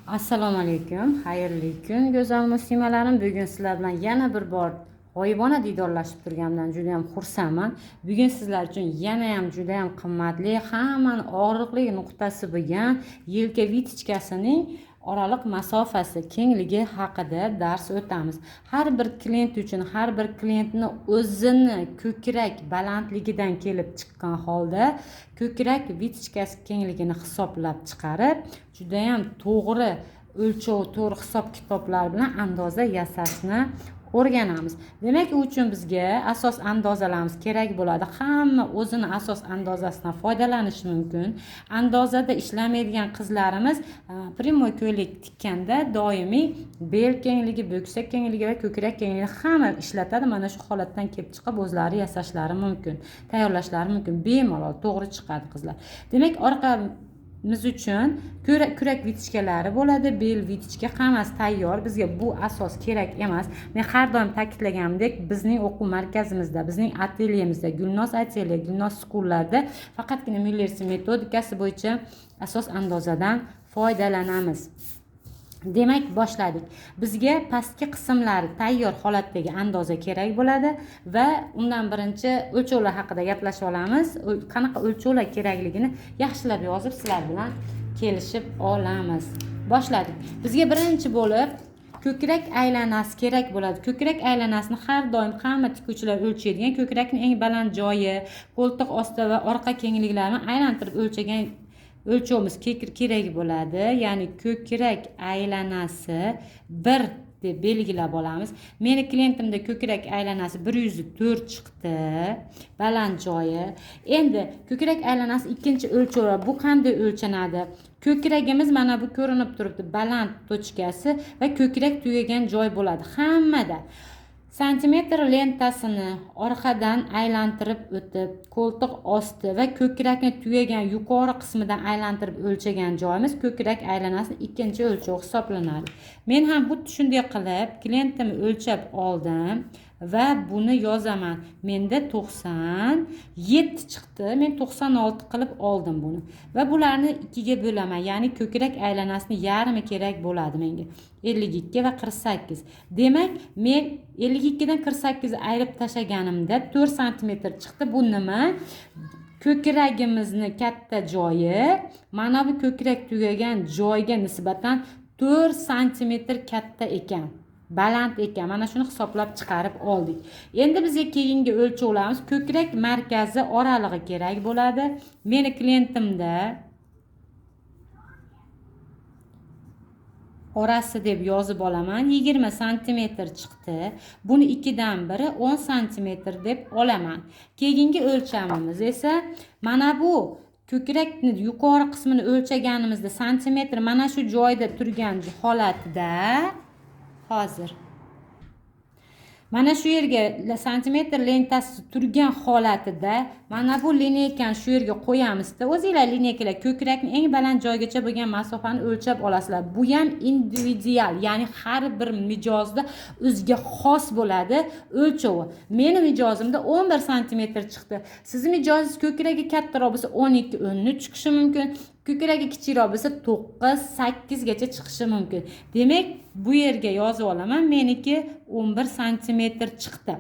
Assalomu alaykum, xayrli kun go'zal muslimalarim. Bugun sizlar bilan yana bir bor g'oyibona diydorlashib turganimdan juda ham xursandman. Bugun sizlar uchun yana ham juda ham qimmatli, hammaning og'riqli nuqtasi bo'lgan yelka vitichkasining oraliq masofasi, kengligi haqida dars o'tamiz. Har bir klient uchun, har bir klientni o'zini ko'krak balandligidan kelib chiqqan holda ko'krak vitichkasi kengligini hisoblab chiqarib, juda ham to'g'ri o'lchov, to'g'ri hisob kitoblar bilan andoza yasashni o'rganamiz. Demak, u uchun bizga asos andozalarimiz kerak bo'ladi. Hamma o'zini asos andozasidan foydalanishi mumkin. Andozada ishlamaydigan qizlarimiz primoy ko'ylak tikkanda doimiy bel kengligi, bo'ksak kengligi va ko'krak kengligini hamma ishlatadi. Mana shu holatdan kelib chiqib o'zlari yasashlari mumkin, tayyorlashlari mumkin. Bemalol to'g'ri chiqadi qizlar. Demak, orqamiz uchun kurak vitichkalari bo'ladi, bel vitichka hammasi tayyor. Bizga bu asos kerak emas. Men har doim ta'kidlaganimdek, bizning o'quv markazimizda, bizning atelyemizda, Gulnoz ateliye, Gulnoz schoollarda faqatgina Millersi metodikasi bo'yicha asos andozadan foydalanamiz. Demak, boshladik. Bizga pastki qismlari tayyor holatdagi andoza kerak bo'ladi va undan birinchi o'lchovlar haqida gaplashib olamiz. Qanaqa o'lchovlar kerakligini yaxshilab yozib sizlar bilan kelishib olamiz. Boshladik. Bizga birinchi bo'lib ko'krak aylanasi kerak bo'ladi. Ko'krak aylanasini har doim hamma tikuvchilar o'lchaydigan, ko'krakning eng baland joyi, qo'ltiq osti va orqa kengliklarini aylantirib o'lchagan o'lchovimiz kerak bo'ladi. Ya'ni ko'krak aylanasi 1 deb belgilab olamiz. Meni klientimda ko'krak aylanasi 104 chiqdi, baland joyi. Endi ko'krak aylanasi ikkinchi o'lchovi bu qanday o'lchanadi? Ko'kragimiz mana bu ko'rinib turibdi, baland tochkasi va ko'krak tugagan joy bo'ladi hammada. Santimetr lentasini orqadan aylantirib o'tib, qo'ltiq osti va ko'krakni tugagan yuqori qismidan aylantirib o'lchagan joyimiz ko'krak aylanasining ikkinchi o'lchovi hisoblanadi. Men ham xuddi shunday qilib klientimni o'lchab oldim va buni yozaman. Menda 97 chiqdi. Men 96 qilib oldim buni. Va bularni ikkiga bo'laman. Ya'ni ko'krak aylanasining yarmi kerak bo'ladi menga. 52 va 48. Demak, men 52 dan 48 ni ayirib tashlaganimda 4 sm chiqdi. Bu nima? Ko'kragimizni katta joyi mana bu ko'krak tugagan joyga nisbatan 4 sm katta ekan. Baland ekan. Mana shuni hisoblab chiqarib oldik. Endi bizga keyingi o'lchovlarimiz ko'krak markazi oralig'i kerak bo'ladi. Meni klientimda orasi deb yozib olaman. 20 sm chiqdi. Buni 2 dan biri 10 sm deb olaman. Keyingi o'lchamimiz esa mana bu ko'krakni yuqori qismini o'lchaganimizda santimetr mana shu joyda turgan holatda hozir mana shu yerga santimetr lentasi turgan holatida mana bu lineykani shu yerga qo'yamizda. O'zingizlar lineykalar ko'krakning eng baland joygacha bo'lgan masofani o'lchab olasizlar. Bu ham individual, ya'ni har bir mijozda o'ziga xos bo'ladi o'lchovi. Meni mijozimda 11 sm chiqdi. Sizning mijozingiz ko'kragi kattaroq bo'lsa 12, 13 chiqishi mumkin. Ko'kragi kichikroq bo'lsa 9, 8 gacha chiqishi mumkin. Demak, bu yerga yozib olaman. Meniki 11 sm chiqdi.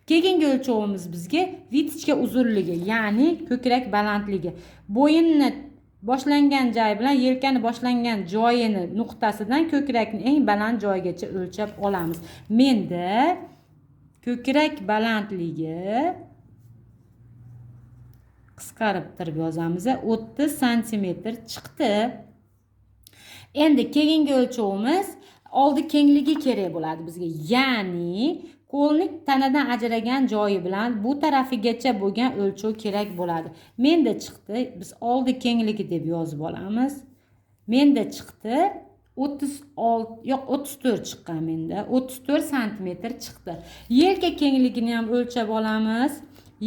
Keyingi o'lchovimiz bizga vitichka uzunligi, ya'ni ko'krak balandligi. Bo'yinni boshlangan joy bilan yelkani boshlangan joyini nuqtasidan ko'krakning eng baland joyigacha o'lchab olamiz. Menda ko'krak balandligi qisqarib turib yozamiz. 30 sm chiqdi. Endi keyingi o'lchovimiz oldi kengligi kerak bo'ladi bizga. Ya'ni qo'lning tanadan ajragan joyi bilan bu tarafigacha bo'lgan o'lchov kerak bo'ladi. Menda chiqdi. Biz oldi kengligi deb yozib olamiz. Menda chiqdi 34 chiqqan menda. 34 sm chiqdi. Yelka kengligini ham o'lchab olamiz.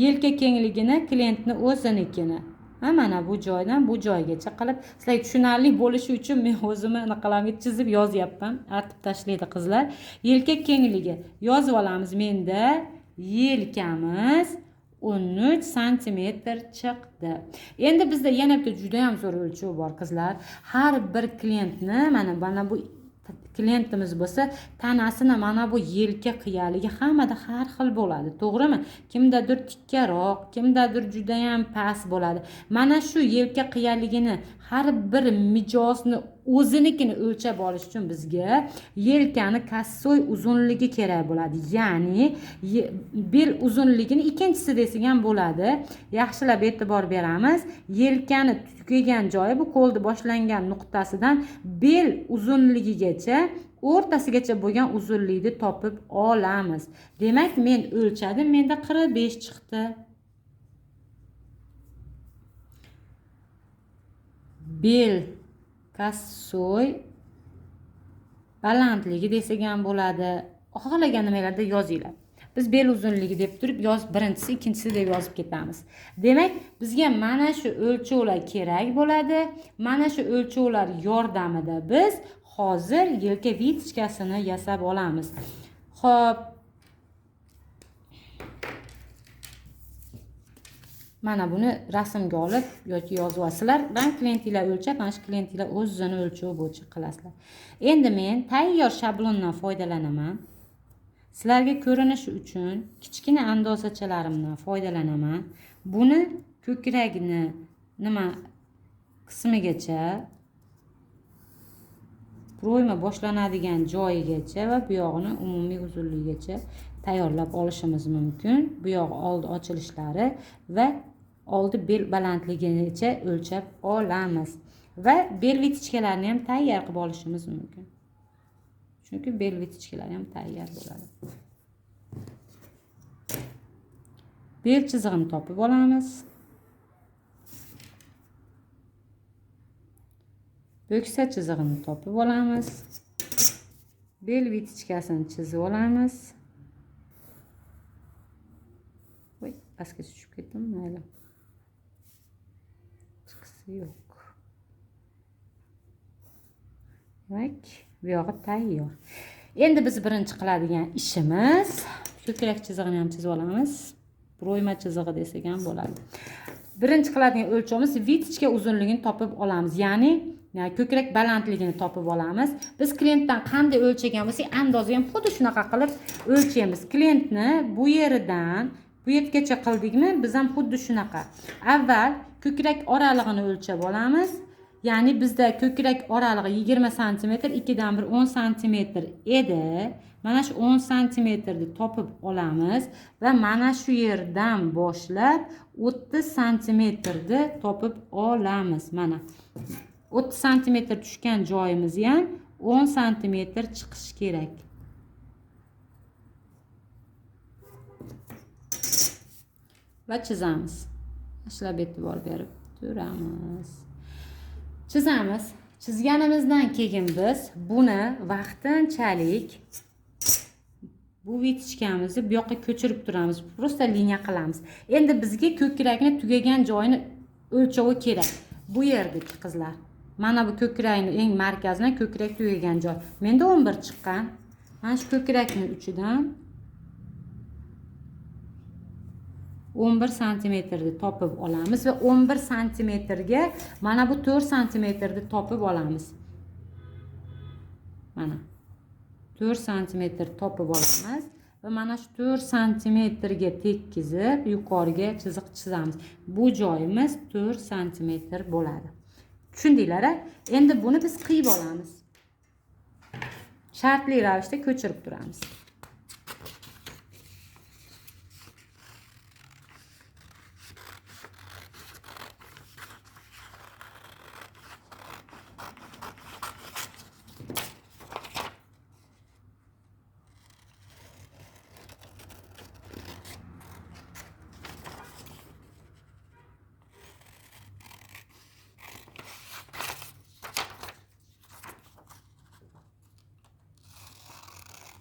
Yelka kengligini klientni o'zinikini. Mana bu joydan bu joygacha qilib, sizlarga tushunarli bo'lishi uchun men o'zimni naqalamga chizib yozyapman. Artib tashlaydi qizlar. Yelka kengligi yozib olamiz. Menda yelkamiz 13 santimetr chiqdi. Endi bizda yana bitta juda ham zo'r o'lchov bor qizlar. Har bir klientni mana bu klientimiz bo'lsa, tanasini mana bu yelka qiyaligi hammada har xil bo'ladi, to'g'rimi? Kimdadir tikkaroq, kimdadir juda ham past bo'ladi. Mana shu yelka qiyaligini har bir mijozni o'zinikini o'lchab olish uchun bizga yelkani kassoy uzunligi kerak bo'ladi. Ya'ni bel uzunligini ikkinchisi desak ham bo'ladi. Yaxshilab e'tibor beramiz. Yelkani tugagan joyi bu qo'lni boshlangan nuqtasidan bel uzunligigacha o'rtasigacha bo'lgan uzunlikni topib olamiz. Demak, men o'lchadim, menda 45 chiqdi. Bel kassoy balandligi desak ham bo'ladi. Xohlagan nimalarda yozinglar. Biz bel uzunligi deb turib birinchisi, ikkinchisi deb yozib ketamiz. Demak, bizga mana shu o'lchovlar kerak bo'ladi. Mana shu o'lchovlar yordamida biz hozir yelka vitichkasini yasab olamiz. Xo'p. Mana buni rasmga olib yoki yozib olsizlar, bank klientinglar o'lchab, mana shu klientinglar o'zini o'lchov bo'yicha qilasizlar. Endi men tayyor shablondan foydalanaman. Sizlarga ko'rinish uchun kichkina andozachalarimdan foydalanaman. Buni ko'kragini qismigacha, proyma boshlanadigan joyigacha va bu yog'ini umumiy uzunligigacha tayyorlab olishimiz mumkin. Bu yog' oldi ochilishlari va oldi bel balandligigacha o'lchab olamiz va bel vitichkalarini ham tayyor qilib olishimiz mumkin. Chunki bel vitichkalari ham tayyor bo'ladi. Bel chizig'ini topib olamiz. Bo'ksa chizig'ini topib olamiz. Bel vitichkasini chizib olamiz. Voy, pastga tushib ketdim, mayli. Chiqisi yo'q. Demak, bu yog'i tayyor. Endi biz birinchi qiladigan ishimiz ko'krak chizig'ini ham chizib olamiz. Proyma chizig'i desak ham bo'ladi. Birinchi qiladigan o'lchovimiz vitichka uzunligini topib olamiz. Ya'ni ko'krak balandligini topib olamiz. Biz klientdan qanday o'lchagan bo'lsak, andozi ham xuddi shunaqa qilib o'lchaymiz. Klientni bu yeridan bu yergacha qildikmi, biz ham xuddi shunaqa. Avval ko'krak oralig'ini o'lchab olamiz. Ya'ni bizda ko'krak oralig'i 20 cm, 2 dan 1 10 cm edi. Mana shu 10 cm ni topib olamiz va mana shu yerdan boshlab 30 cm ni topib olamiz. Mana 30 cm tushgan joyimiz ham 10 cm chiqishi kerak. Va chizamiz. Ishlab e'tibor berib turamiz. Chizamiz. Chizganimizdan keyin biz buni vaqtinchalik bu vitichkamizni bu yoqqa ko'chirib turamiz. Prosta liniya qilamiz. Endi bizga ko'krakni tugagan joyini o'lchovi kerak. Bu yerdagi qizlar. Mana bu ko'krakning eng markazidan ko'krak tugagan joy. Menda 11 chiqqan. Mana shu ko'krakning uchidan 11 cm ni topib olamiz va 11 cm ga mana bu 4 cm ni topib olamiz. Mana 4 cm topib olamiz va mana shu 4 cm ga tekkizib yuqoriga chiziq chizamiz. Bu joyimiz 4 cm bo'ladi. Tushundinglar? Endi buni biz qiyib olamiz. Shartli ravishda ko'chirib turamiz.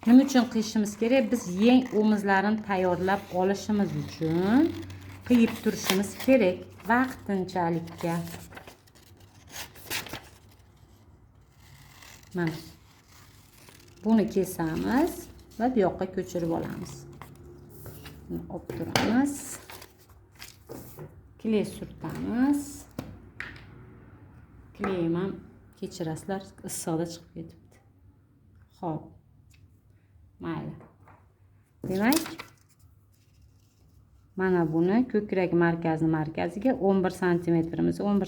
Nima uchun qiyishimiz kerak? Biz yeng o'mizlarini tayyorlab olishimiz uchun qiyib turishimiz kerak vaqtinchalikka. Mana buni kesamiz va bu yoqqa ko'chirib olamiz. Buni olib turamiz. kley surtamiz. Kleyim ham kechirasizlar, issiqda chiqib ketibdi. Xo'p. Mayli. Demak, mana buni ko'krak markaziga 11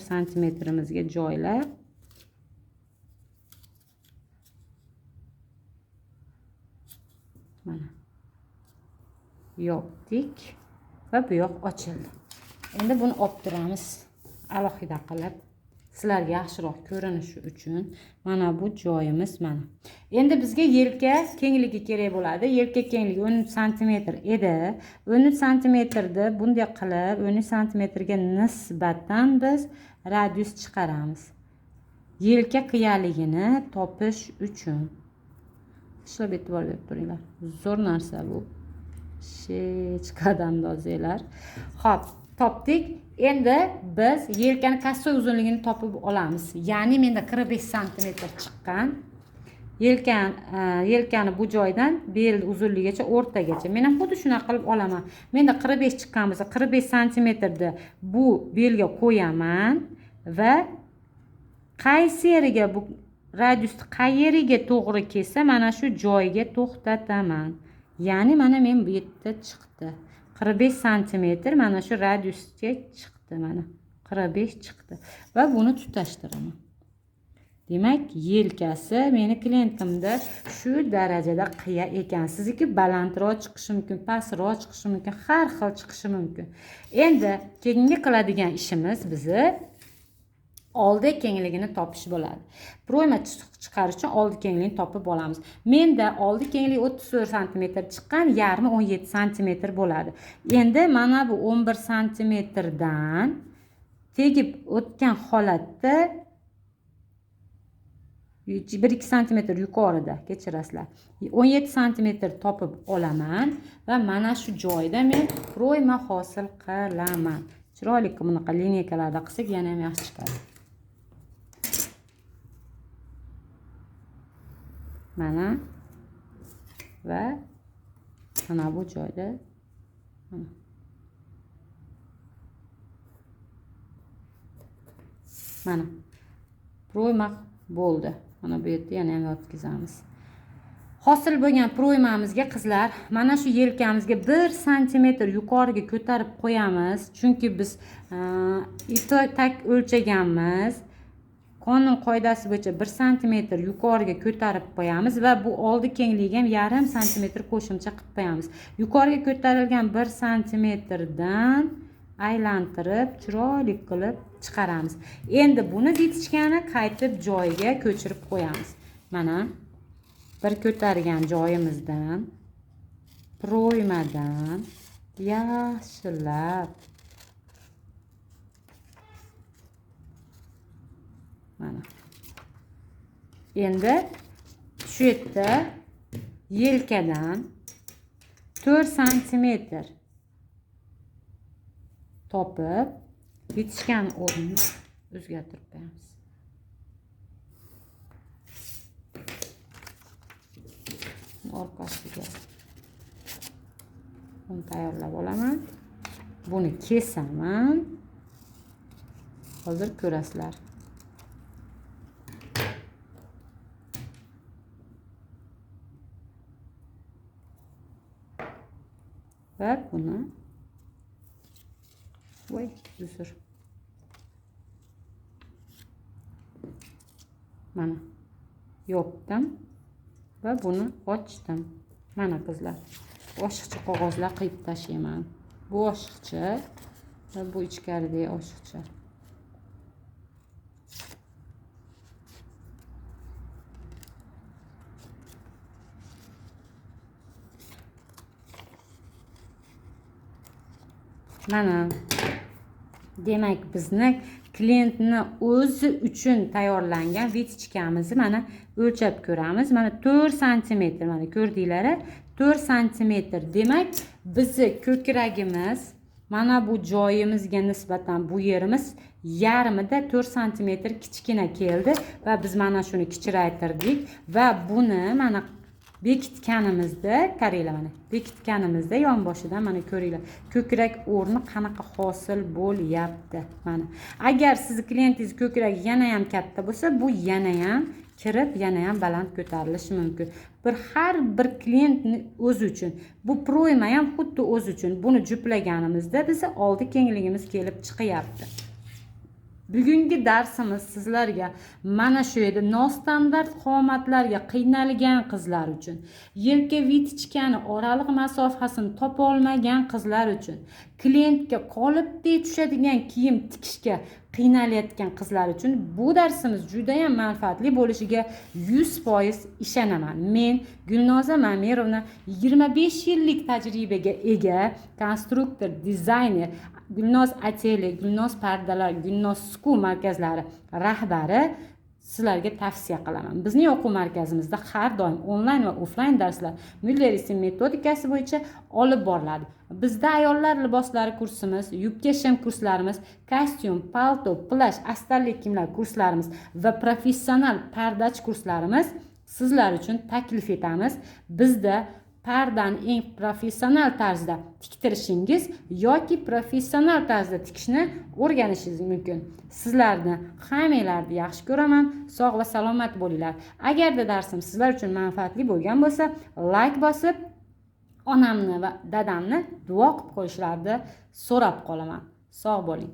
santimetrimizga joylab mana yopdik va bu yoq ochildi. Endi buni optiramiz alohida qilib sizlarga yaxshiroq ko'rinishi uchun. Mana bu joyimiz mana. Endi bizga yelka kengligi kerak bo'ladi. Yelka kengligi 13 sm edi. 13 sm-ni bunday qilib 13 sm-ga nisbatan biz radius chiqaramiz. Yelka qiyaligini topish uchun. Ishlab e'tibor berib turinglar. Zo'r narsa bu. Chiqadi andozinglar. Xo'p, topdik. Endi biz yelkani kastoy uzunligini topib olamiz. Ya'ni menda 45 sm chiqqan. Yelkani bu joydan bel uzunligigacha o'rtagacha. Men ham xuddi shuna qilib olaman. Menda 45 chiqqan bo'lsa, 45 sm ni bu belga qo'yaman va qaysi yeriga bu radiusni qayeriga to'g'ri kelsa, mana shu joyga to'xtataman. Ya'ni mana men bu yerda chiqdi. 45 sm mana shu radiusga chiqdi mana. 45 chiqdi va buni tutashtiraman. Demak, yelkasi meni klientimda shu darajada qiya ekan. Sizniki balandroq chiqishi mumkin, pastroq chiqishi mumkin, har xil chiqishi mumkin. Endi keyingi qiladigan ishimiz bizni oldi kengligini topish bo'ladi. Proyma chiqarish uchun oldi kengligini topib olamiz. Menda oldi kengligi 34 sm chiqqan, yarmi 17 sm bo'ladi. Endi mana bu 11 sm dan tegib o'tgan holatda 1-2 sm yuqorida, kechirasizlar. 17 sm topib olaman va mana shu joyda men proyma hosil qilaman. Chiroyli bunaqa lineykalarda qilsak yana ham yaxshi chiqadi. Mana va mana bu joyda mana proyma bo'ldi. Mana bu yerda yana ham yotkizamiz. Hosil bo'lgan proymamizga qizlar, mana shu yelkamizga 1 sm yuqoriga ko'tarib qo'yamiz, chunki biz tak o'lchaganmiz. Qonun qoidasi bo'yicha 1 sm yuqoriga ko'tarib qo'yamiz va bu oldi kengligi ham 0,5 sm qo'shimcha qilib qo'yamiz. Yuqoriga ko'tarilgan 1 sm dan aylantirib, chiroyli qilib chiqaramiz. Endi buni ditichkani qaytib joyiga ko'chirib qo'yamiz. Mana bir ko'targan joyimizdan proymadan yaxshilab mana. Endi shu yerda yelkadan 4 sm topib bitishgan o'rnini o'zgartirib qo'yamiz. Orqasiga buni tayyorlab olaman. Buni kesaman. Hozir ko'rasizlar. Va buni uzr. Mana yopdim va buni ochdim. Mana qizlar, oshiqcha qog'ozlar qilib tashlayman. Bu oshiqcha va bu ichkaridagi oshiqcha. Mana demak bizni klientni o'zi uchun tayyorlangan vitichkamizni mana o'lchab ko'ramiz. Mana 4 sm, mana ko'rdinglar, 4 sm. Demak, bizni ko'kragimiz mana bu joyimizga nisbatan bu yerimiz yarmida 4 sm kichkina keldi va biz mana shuni kichraytirdik va buni mana bekitganimizda qaranglar, mana bekitganimizda yonboshida mana ko'ringlar, ko'krak o'rni qanaqa hosil bo'lyapti. Mana agar sizni klientingiz ko'kragi yana ham katta bo'lsa, bu yana ham kirib, yana ham baland ko'tarilishi mumkin. Har bir klientni o'zi uchun, bu proyma ham xuddi o'zi uchun. Buni juplaganimizda bizni oldi kengligimiz kelib chiqyapti. Bugungi darsimiz sizlarga mana shu edi. Nostandart qomatlarga qiynalgan qizlar uchun, yelka vitichkani oraliq masofasini topa olmagan qizlar uchun, klientga qolipdek tushadigan kiyim tikishga qiynalayotgan qizlar uchun bu darsimiz juda ham manfaatli bo'lishiga 100% ishonaman. Men Gulnoza Mamirovna 25 yillik tajribaga ega konstruktor, dizayner, Gulnoz Atelier, Gulnoz Pardalar, Gulnoz School markazlari rahbari sizlarga tavsiya qilaman. Bizning o'quv markazimizda har doim onlayn va offlayn darslar Müller metodikasi bo'yicha olib boriladi. Bizda ayollar liboslari kursimiz, yubka shim kurslarimiz, kostyum, palto, plaj, astarlik kiyimlar kurslarimiz va professional pardachi kurslarimiz sizlar uchun taklif etamiz. Bizda pardani eng professional tarzda tiktirishingiz yoki professional tarzda tikishni o'rganishingiz mumkin. Sizlarni hammanglarni yaxshi ko'raman. Sog' va salomat bo'linglar. Agarda darsim sizlar uchun manfaatli bo'lgan bo'lsa, like bosib, onamni va dadamni duo qilib qo'yishlarini so'rab qolaman. Sog' bo'ling.